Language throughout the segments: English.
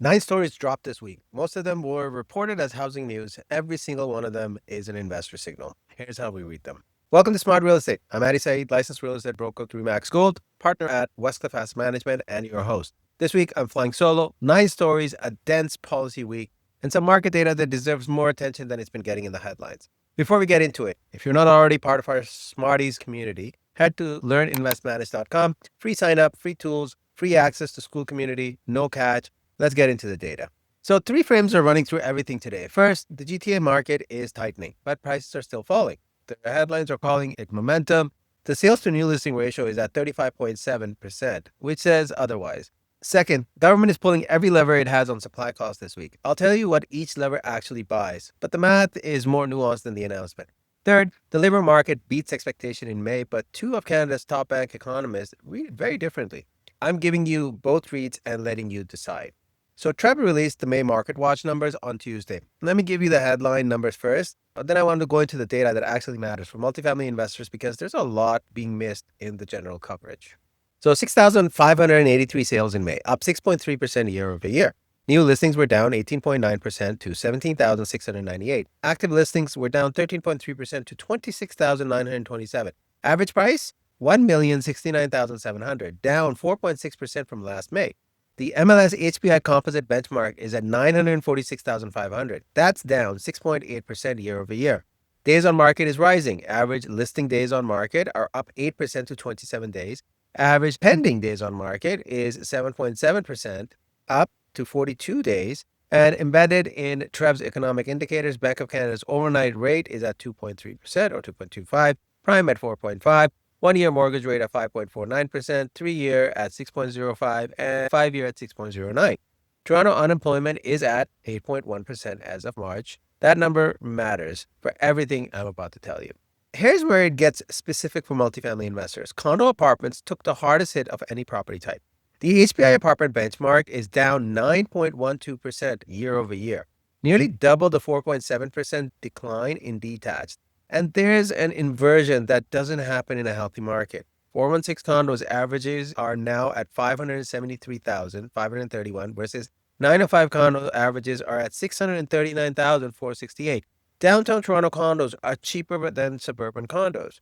9 stories dropped this week. Most of them were reported as housing news. Every single one of them is an investor signal. Here's how we read them. Welcome to Smart Real Estate. I'm Addy Saeed, licensed real estate broker through Max Gold, partner at Westcliff Asset Management, and your host. This week, I'm flying solo. 9 stories, a dense policy week, and some market data that deserves more attention than it's been getting in the headlines. Before we get into it, if you're not already part of our Smarties community, head to learninvestmanage.com. Free sign up, free tools, free access to school community, no catch. Let's get into the data. So 3 frames are running through everything today. First, the GTA market is tightening, but prices are still falling. The headlines are calling it momentum. The sales to new listing ratio is at 35.7%, which says otherwise. Second, government is pulling every lever it has on supply costs this week. I'll tell you what each lever actually buys, but the math is more nuanced than the announcement. Third, the labor market beats expectation in May, but 2 of Canada's top bank economists read it very differently. I'm giving you both reads and letting you decide. So TRREB released the May Market Watch numbers on Tuesday. Let me give you the headline numbers first, but then I want to go into the data that actually matters for multifamily investors because there's a lot being missed in the general coverage. So 6,583 sales in May, up 6.3% year over year. New listings were down 18.9% to 17,698. Active listings were down 13.3% to 26,927. Average price? $1,069,700, down 4.6% from last May. The MLS HPI composite benchmark is at 946,500. That's down 6.8% year over year. Days on market is rising. Average listing days on market are up 8% to 27 days. Average pending days on market is 7.7% up to 42 days. And embedded in TRREB's economic indicators, Bank of Canada's overnight rate is at 2.3% or 2.25, prime at 4.5. 1-year mortgage rate at 5.49%, 3-year at 6.05%, and 5-year at 6.09%. Toronto unemployment is at 8.1% as of March. That number matters for everything I'm about to tell you. Here's where it gets specific for multifamily investors. Condo apartments took the hardest hit of any property type. The HPI apartment benchmark is down 9.12% year over year, nearly double the 4.7% decline in detached. And there's an inversion that doesn't happen in a healthy market. 416 condos averages are now at 573,531 versus 905 condo averages are at 639,468. Downtown Toronto condos are cheaper than suburban condos.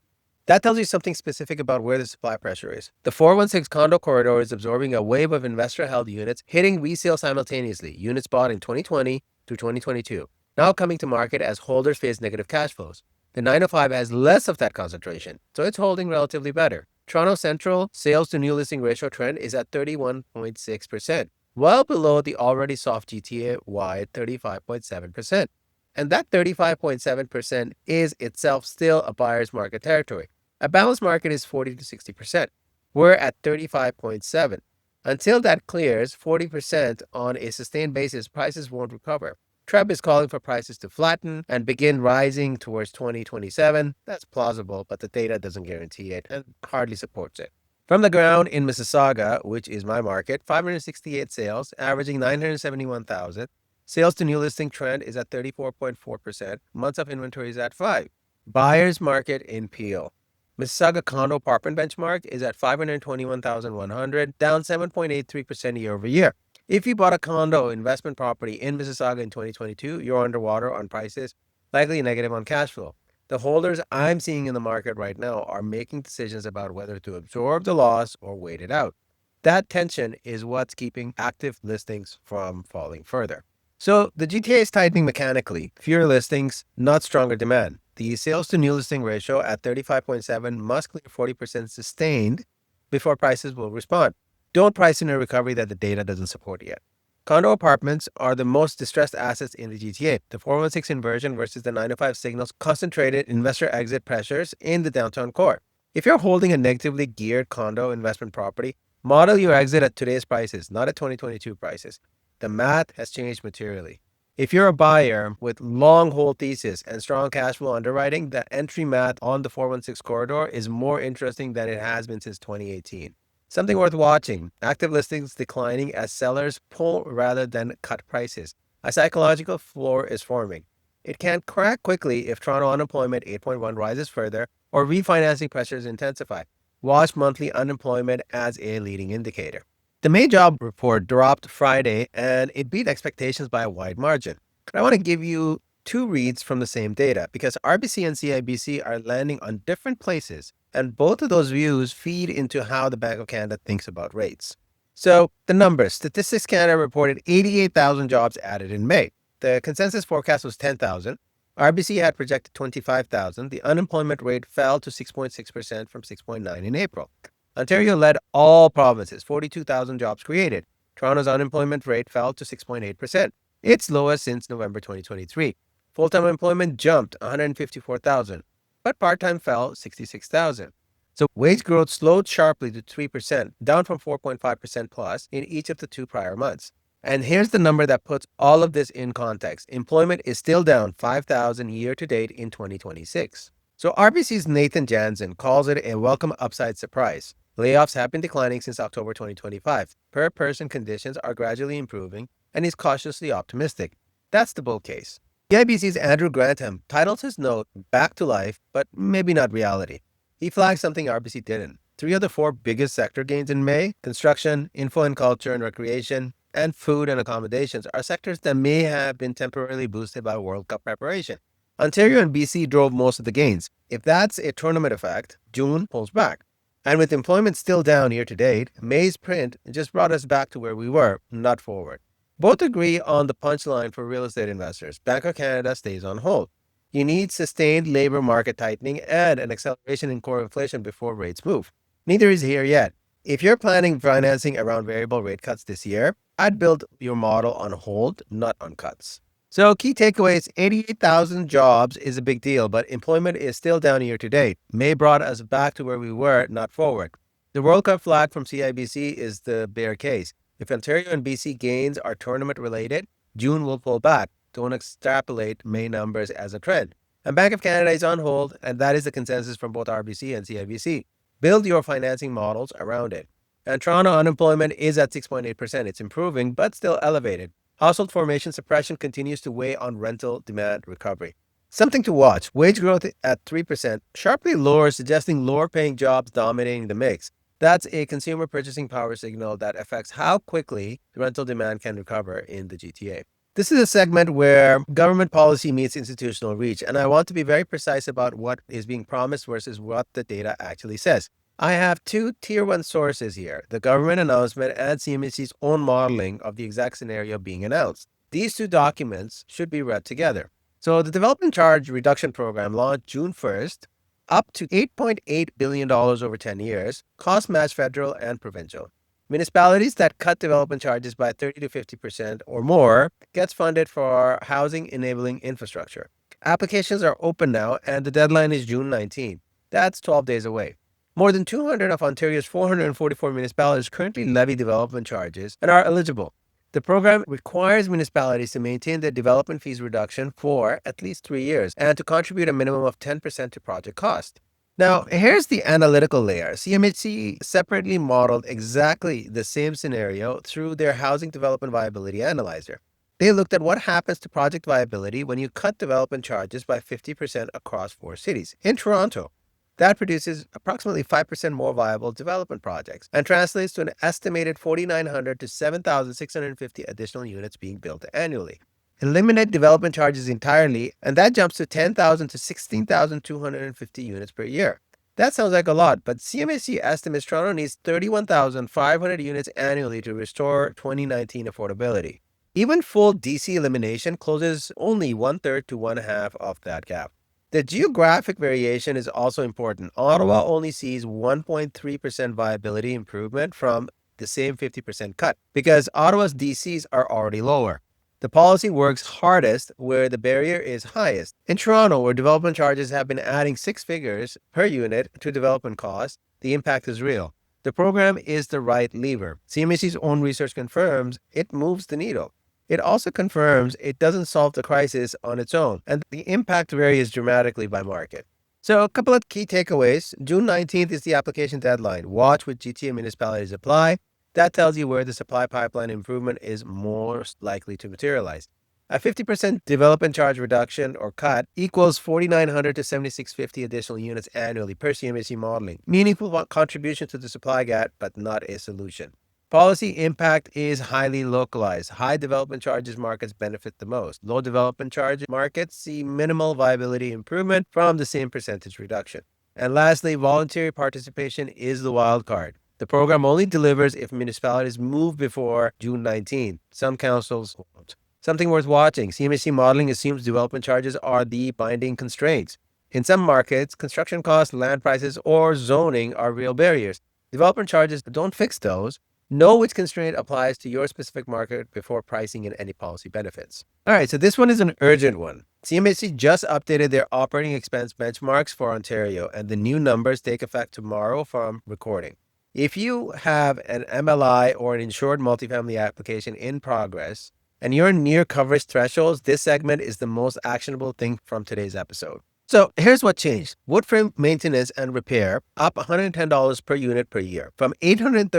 That tells you something specific about where the supply pressure is. The 416 condo corridor is absorbing a wave of investor-held units hitting resale simultaneously, units bought in 2020 through 2022, now coming to market as holders face negative cash flows. The 905 has less of that concentration, so it's holding relatively better. Toronto Central sales to new listing ratio trend is at 31.6%, well below the already soft GTA-wide 35.7%. And that 35.7% is itself still a buyer's market territory. A balanced market is 40 to 60%. We're at 35.7%. Until that clears 40% on a sustained basis, prices won't recover. TRREB is calling for prices to flatten and begin rising towards 2027. That's plausible, but the data doesn't guarantee it and hardly supports it. From the ground in Mississauga, which is my market, 568 sales, averaging 971,000. Sales to new listing trend is at 34.4%. Months of inventory is at 5. Buyer's market in Peel. Mississauga condo apartment benchmark is at 521,100, down 7.83% year over year. If you bought a condo investment property in Mississauga in 2022, you're underwater on prices, likely negative on cash flow. The holders I'm seeing in the market right now are making decisions about whether to absorb the loss or wait it out. That tension is what's keeping active listings from falling further. So the GTA is tightening mechanically. Fewer listings, not stronger demand. The sales to new listing ratio at 35.7 must clear 40% sustained before prices will respond. Don't price in a recovery that the data doesn't support yet. Condo apartments are the most distressed assets in the GTA. The 416 inversion versus the 905 signals concentrated investor exit pressures in the downtown core. If you're holding a negatively geared condo investment property, model your exit at today's prices, not at 2022 prices. The math has changed materially. If you're a buyer with long hold thesis and strong cash flow underwriting, the entry math on the 416 corridor is more interesting than it has been since 2018. Something worth watching. Active listings declining as sellers pull rather than cut prices. A psychological floor is forming. It can crack quickly if Toronto unemployment 8.1 rises further or refinancing pressures intensify. Watch monthly unemployment as a leading indicator. The May job report dropped Friday and it beat expectations by a wide margin. I want to give you two reads from the same data because RBC and CIBC are landing on different places, and both of those views feed into how the Bank of Canada thinks about rates. So, the numbers Statistics Canada reported 88,000 jobs added in May. The consensus forecast was 10,000. RBC had projected 25,000. The unemployment rate fell to 6.6% from 6.9% in April. Ontario led all provinces, 42,000 jobs created. Toronto's unemployment rate fell to 6.8%, its lowest since November 2023. Full-time employment jumped 154,000, but part-time fell 66,000. So wage growth slowed sharply to 3%, down from 4.5% plus in each of the two prior months. And here's the number that puts all of this in context. Employment is still down 5,000 year to date in 2026. So RBC's Nathan Jansen calls it a welcome upside surprise. Layoffs have been declining since October 2025. Per-person conditions are gradually improving, and he's cautiously optimistic. That's the bull case. CIBC's Andrew Grantham titles his note Back to Life, but maybe not reality. He flags something RBC didn't. 3 of the 4 biggest sector gains in May, construction, info and culture and recreation, and food and accommodations, are sectors that may have been temporarily boosted by World Cup preparation. Ontario and BC drove most of the gains. If that's a tournament effect, June pulls back. And with employment still down year to date, May's print just brought us back to where we were, not forward. Both agree on the punchline for real estate investors. Bank of Canada stays on hold. You need sustained labor market tightening and an acceleration in core inflation before rates move. Neither is here yet. If you're planning financing around variable rate cuts this year, I'd build your model on hold, not on cuts. So key takeaways, 88,000 jobs is a big deal, but employment is still down year to date. May brought us back to where we were, not forward. The World Cup flag from CIBC is the bear case. If Ontario and BC gains are tournament related, June will pull back. Don't extrapolate May numbers as a trend. And Bank of Canada is on hold, and that is the consensus from both RBC and CIBC. Build your financing models around it. And Toronto unemployment is at 6.8%. It's improving, but still elevated. Household formation suppression continues to weigh on rental demand recovery. Something to watch. Wage growth at 3%, sharply lower, suggesting lower paying jobs dominating the mix. That's a consumer purchasing power signal that affects how quickly rental demand can recover in the GTA. This is a segment where government policy meets institutional reach, and I want to be very precise about what is being promised versus what the data actually says. I have 2 Tier 1 sources here, the government announcement and CMHC's own modeling of the exact scenario being announced. These 2 documents should be read together. So the Development Charge Reduction Program launched June 1st, up to $8.8 billion over 10 years, cost match federal and provincial. Municipalities that cut development charges by 30 to 50% or more gets funded for housing enabling infrastructure. Applications are open now and the deadline is June 19. That's 12 days away. More than 200 of Ontario's 444 municipalities currently levy development charges and are eligible. The program requires municipalities to maintain their development fees reduction for at least 3 years and to contribute a minimum of 10% to project cost. Now, here's the analytical layer. CMHC separately modeled exactly the same scenario through their Housing Development Viability Analyzer. They looked at what happens to project viability when you cut development charges by 50% across 4 cities. In Toronto, that produces approximately 5% more viable development projects and translates to an estimated 4,900 to 7,650 additional units being built annually. Eliminate development charges entirely, and that jumps to 10,000 to 16,250 units per year. That sounds like a lot, but CMHC estimates Toronto needs 31,500 units annually to restore 2019 affordability. Even full DC elimination closes only 1/3 to 1/2 of that gap. The geographic variation is also important. Ottawa only sees 1.3% viability improvement from the same 50% cut because Ottawa's DCs are already lower. The policy works hardest where the barrier is highest. In Toronto, where development charges have been adding 6 figures per unit to development costs, the impact is real. The program is the right lever. CMHC's own research confirms it moves the needle. It also confirms it doesn't solve the crisis on its own, and the impact varies dramatically by market. So a couple of key takeaways. June 19th is the application deadline. Watch which GTA municipalities apply. That tells you where the supply pipeline improvement is most likely to materialize. A 50% development charge reduction or cut equals 4,900 to 7,650 additional units annually per CMHC modeling. Meaningful contribution to the supply gap, but not a solution. Policy impact is highly localized. High development charges markets benefit the most. Low development charge markets see minimal viability improvement from the same percentage reduction. And lastly, voluntary participation is the wild card. The program only delivers if municipalities move before June 19. Some councils won't. Something worth watching. CMHC modeling assumes development charges are the binding constraints. In some markets, construction costs, land prices, or zoning are real barriers. Development charges don't fix those. Know which constraint applies to your specific market before pricing in any policy benefits. All right, so this one is an urgent one. CMHC just updated their operating expense benchmarks for Ontario, and the new numbers take effect tomorrow from recording. If you have an MLI or an insured multifamily application in progress and you're near coverage thresholds, this segment is the most actionable thing from today's episode. So here's what changed. Wood frame maintenance and repair up $110 per unit per year, from $830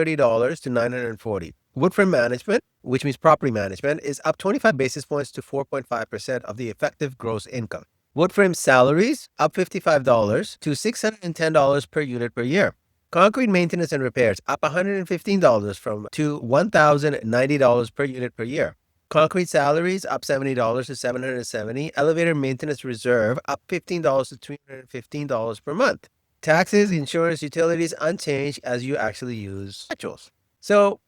to $940. Wood frame management, which means property management, is up 25 basis points to 4.5% of the effective gross income. Wood frame salaries up $55 to $610 per unit per year. Concrete maintenance and repairs up $115 to $1,090 per unit per year. Concrete salaries up $70 to $770. Elevator maintenance reserve up $15 to $315 per month. Taxes, insurance, utilities unchanged as you actually use actuals. So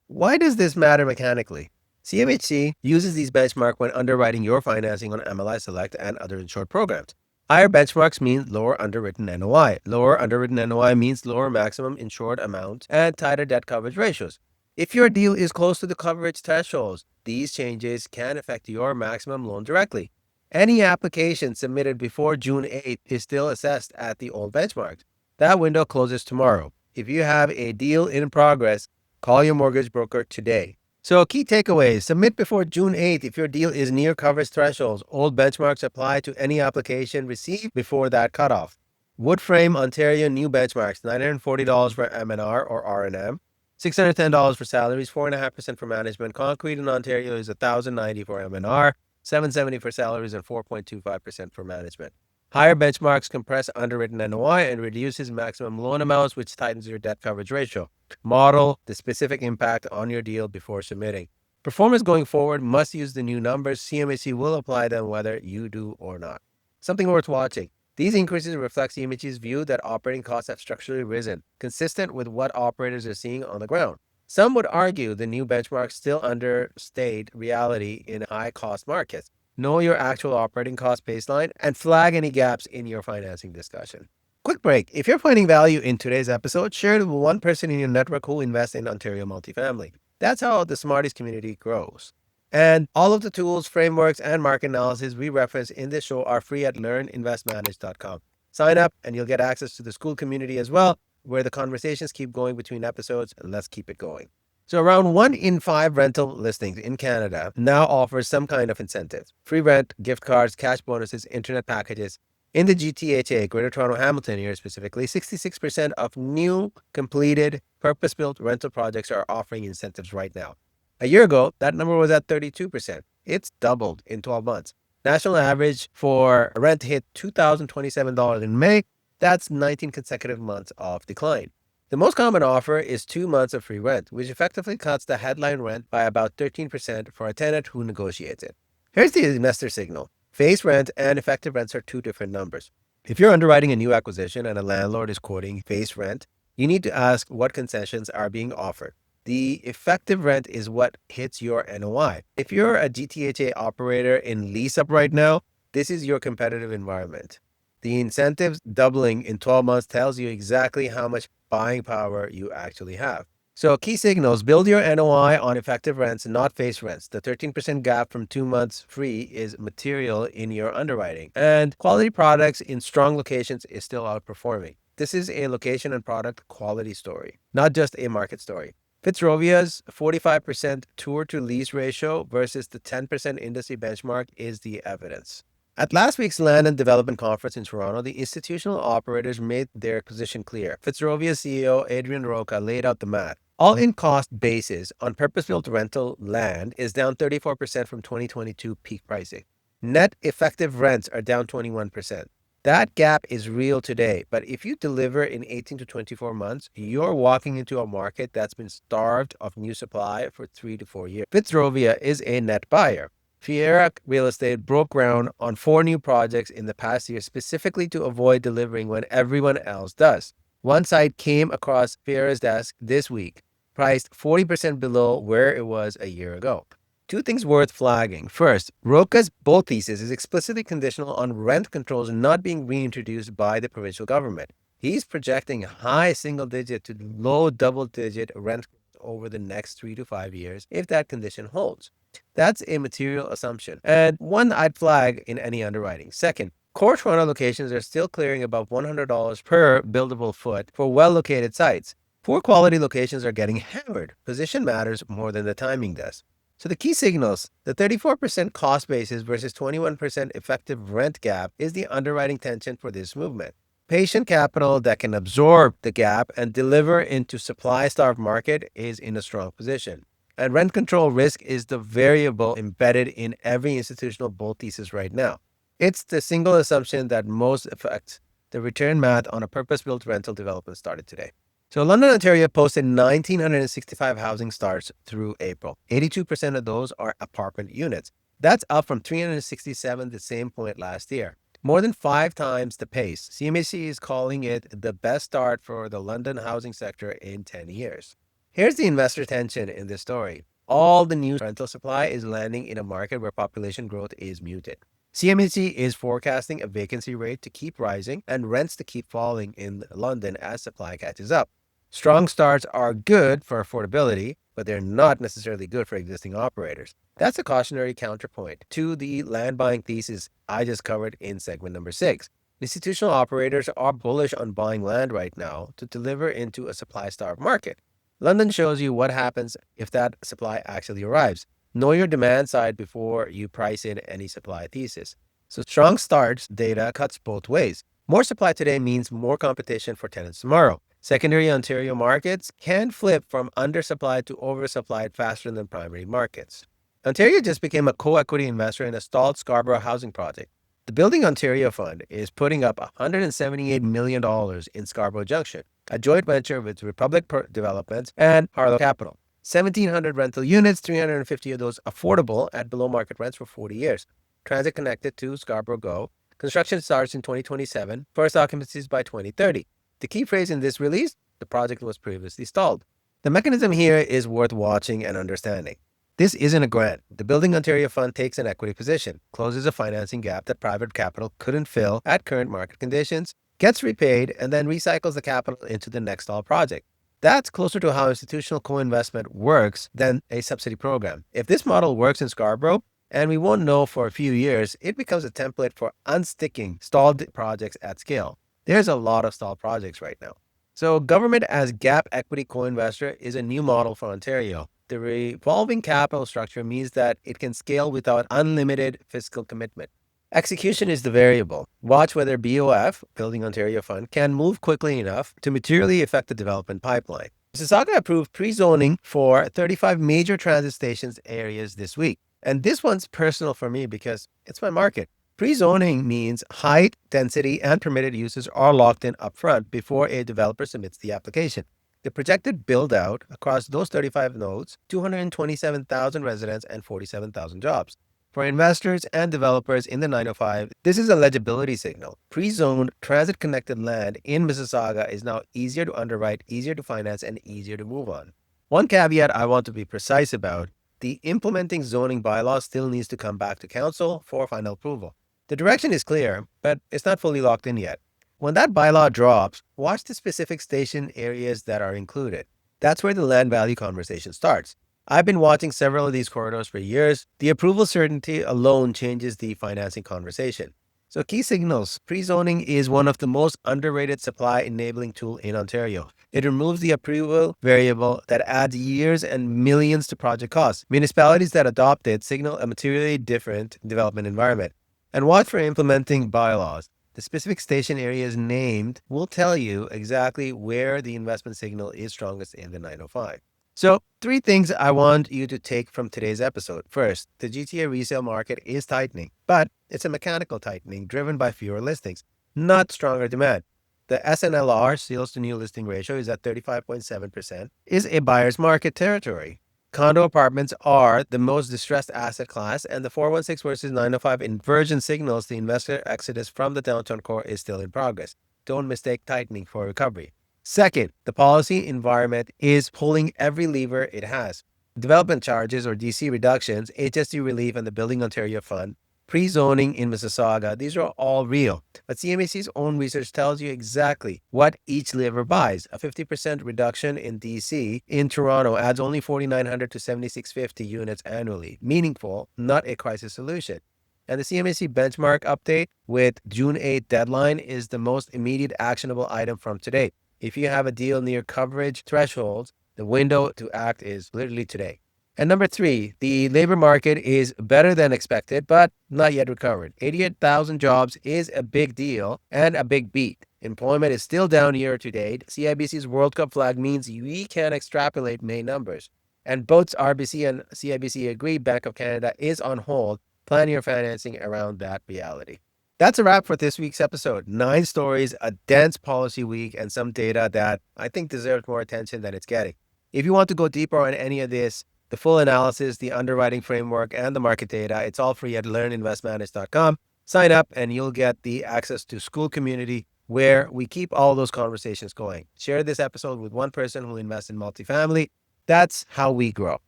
why does this matter mechanically? CMHC uses these benchmarks when underwriting your financing on MLI Select and other insured programs. Higher benchmarks mean lower underwritten NOI. Lower underwritten NOI means lower maximum insured amount and tighter debt coverage ratios. If your deal is close to the coverage thresholds, these changes can affect your maximum loan directly. Any application submitted before June 8th is still assessed at the old benchmarks. That window closes tomorrow. If you have a deal in progress, call your mortgage broker today. So key takeaways: submit before June 8th if your deal is near coverage thresholds. Old benchmarks apply to any application received before that cutoff. Wood frame Ontario new benchmarks: $940 for MNR or RNM. $610 for salaries, 4.5% for management. Concrete in Ontario is $1,090 for MNR, $770 for salaries, and 4.25% for management. Higher benchmarks compress underwritten NOI and reduces maximum loan amounts, which tightens your debt coverage ratio. Model the specific impact on your deal before submitting. Performance going forward must use the new numbers. CMHC will apply them whether you do or not. Something worth watching. These increases reflect CMHC's view that operating costs have structurally risen, consistent with what operators are seeing on the ground. Some would argue the new benchmarks still understate reality in high-cost markets. Know your actual operating cost baseline and flag any gaps in your financing discussion. Quick break. If you're finding value in today's episode, share it with one person in your network who invests in Ontario multifamily. That's how the Smarties community grows. And all of the tools, frameworks, and market analysis we reference in this show are free at learninvestmanage.com. Sign up and you'll get access to the school community as well, where the conversations keep going between episodes, and let's keep it going. So around 1 in 5 rental listings in Canada now offers some kind of incentive. Free rent, gift cards, cash bonuses, internet packages. In the GTHA, Greater Toronto Hamilton area specifically, 66% of new completed purpose-built rental projects are offering incentives right now. A year ago, that number was at 32%. It's doubled in 12 months. National average for rent hit $2,027 in May. That's 19 consecutive months of decline. The most common offer is 2 months of free rent, which effectively cuts the headline rent by about 13% for a tenant who negotiates it. Here's the investor signal. Face rent and effective rents are two different numbers. If you're underwriting a new acquisition and a landlord is quoting face rent, you need to ask what concessions are being offered. The effective rent is what hits your NOI. If you're a GTHA operator in lease-up right now, this is your competitive environment. The incentives doubling in 12 months tells you exactly how much buying power you actually have. So key signals: build your NOI on effective rents, not face rents. The 13% gap from 2 months free is material in your underwriting. And quality products in strong locations is still outperforming. This is a location and product quality story, not just a market story. Fitzrovia's 45% tour to lease ratio versus the 10% industry benchmark is the evidence. At last week's Land and Development Conference in Toronto, the institutional operators made their position clear. Fitzrovia CEO Adrian Roca laid out the math. All-in cost basis on purpose-built rental land is down 34% from 2022 peak pricing. Net effective rents are down 21%. That gap is real today, but if you deliver in 18 to 24 months, you're walking into a market that's been starved of new supply for 3 to 4 years. Fitzrovia is a net buyer. Fiera Real Estate broke ground on 4 new projects in the past year specifically to avoid delivering when everyone else does. One site came across Fiera's desk this week, priced 40% below where it was a year ago. Two things worth flagging. First, Roca's bull thesis is explicitly conditional on rent controls not being reintroduced by the provincial government. He's projecting high single-digit to low double-digit rent over the next 3 to 5 years if that condition holds. That's a material assumption, and one I'd flag in any underwriting. Second, core Toronto locations are still clearing above $100 per buildable foot for well-located sites. Poor quality locations are getting hammered. Position matters more than the timing does. So the key signals, the 34% cost basis versus 21% effective rent gap is the underwriting tension for this movement. Patient capital that can absorb the gap and deliver into supply-starved market is in a strong position. And rent control risk is the variable embedded in every institutional bull thesis right now. It's the single assumption that most affects the return math on a purpose-built rental development started today. So London, Ontario posted 1,965 housing starts through April. 82% of those are apartment units. That's up from 367 the same point last year. More than 5 times the pace. CMHC is calling it the best start for the London housing sector in 10 years. Here's the investor tension in this story. All the new rental supply is landing in a market where population growth is muted. CMHC is forecasting a vacancy rate to keep rising and rents to keep falling in London as supply catches up. Strong starts are good for affordability, but they're not necessarily good for existing operators. That's a cautionary counterpoint to the land buying thesis I just covered in segment number 6. Institutional operators are bullish on buying land right now to deliver into a supply-starved market. London shows you what happens if that supply actually arrives. Know your demand side before you price in any supply thesis. So strong starts data cuts both ways. More supply today means more competition for tenants tomorrow. Secondary Ontario markets can flip from undersupplied to oversupplied faster than primary markets. Ontario just became a co-equity investor in a stalled Scarborough housing project. The Building Ontario Fund is putting up $178 million in Scarborough Junction, a joint venture with Republic Developments and Harlow Capital. 1,700 rental units, 350 of those affordable at below market rents for 40 years. Transit connected to Scarborough Go. Construction starts in 2027, first occupancies by 2030. The key phrase in this release, the project was previously stalled. The mechanism here is worth watching and understanding. This isn't a grant. The Building Ontario Fund takes an equity position, closes a financing gap that private capital couldn't fill at current market conditions, gets repaid, and then recycles the capital into the next stall project. That's closer to how institutional co-investment works than a subsidy program. If this model works in Scarborough, and we won't know for a few years, it becomes a template for unsticking stalled projects at scale. There's a lot of stalled projects right now. So government as gap equity co-investor is a new model for Ontario. The revolving capital structure means that it can scale without unlimited fiscal commitment. Execution is the variable. Watch whether BOF, Building Ontario Fund, can move quickly enough to materially affect the development pipeline. Mississauga approved pre-zoning for 35 major transit stations areas this week. And this one's personal for me because it's my market. Pre-zoning means height, density, and permitted uses are locked in upfront before a developer submits the application. The projected build-out across those 35 nodes, 227,000 residents and 47,000 jobs. For investors and developers in the 905, this is a legibility signal. Pre-zoned, transit-connected land in Mississauga is now easier to underwrite, easier to finance, and easier to move on. One caveat I want to be precise about, the implementing zoning bylaw still needs to come back to council for final approval. The direction is clear, but it's not fully locked in yet. When that bylaw drops, watch the specific station areas that are included. That's where the land value conversation starts. I've been watching several of these corridors for years. The approval certainty alone changes the financing conversation. So key signals. Pre-zoning is one of the most underrated supply enabling tool in Ontario. It removes the approval variable that adds years and millions to project costs. Municipalities that adopt it signal a materially different development environment. And watch for implementing bylaws. The specific station areas named will tell you exactly where the investment signal is strongest in the 905. So 3 things I want you to take from today's episode. First, the GTA resale market is tightening, but it's a mechanical tightening driven by fewer listings. not stronger demand. The SNLR, sales to new listing ratio, is at 35.7%, is a buyer's market territory. Condo apartments are the most distressed asset class, and the 416 versus 905 inversion signals the investor exodus from the downtown core is still in progress. Don't mistake tightening for recovery. Second, the policy environment is pulling every lever it has. Development charges or DC reductions, HST relief, and the Building Ontario Fund, pre-zoning in Mississauga, these are all real. But CMHC's own research tells you exactly what each lever buys. A 50% reduction in DC in Toronto adds only 4,900 to 7,650 units annually. Meaningful, not a crisis solution. And the CMHC benchmark update with June 8th deadline is the most immediate actionable item from today. If you have a deal near coverage thresholds, the window to act is literally today. And number three, the labor market is better than expected, but not yet recovered. 88,000 jobs is a big deal and a big beat. Employment is still down year to date. CIBC's World Cup flag means we can extrapolate May numbers. And both RBC and CIBC agree Bank of Canada is on hold. Plan your financing around that reality. That's a wrap for this week's episode. 9 stories, a dense policy week, and some data that I think deserves more attention than it's getting. If you want to go deeper on any of this, the full analysis, the underwriting framework, and the market data, it's all free at learninvestmanage.com. Sign up and you'll get the access to school community where we keep all those conversations going. Share this episode with one person who invests in multifamily. That's how we grow.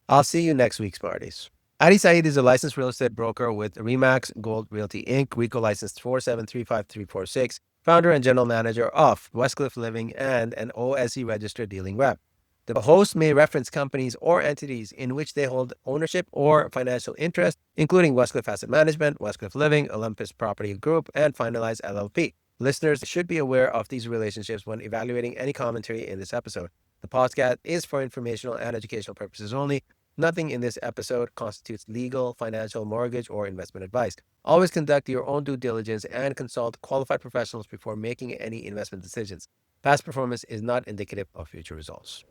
I'll see you next week, Smarties. Addy Saeed is a licensed real estate broker with Remax Gold Realty Inc., RICO licensed 4735346, founder and general manager of Westcliff Living, and an OSC registered dealing rep. The host may reference companies or entities in which they hold ownership or financial interest, including Westcliff Asset Management, Westcliff Living, Olympus Property Group, and Finalize LLP. Listeners should be aware of these relationships when evaluating any commentary in this episode. The podcast is for informational and educational purposes only. Nothing in this episode constitutes legal, financial, mortgage, or investment advice. Always conduct your own due diligence and consult qualified professionals before making any investment decisions. Past performance is not indicative of future results.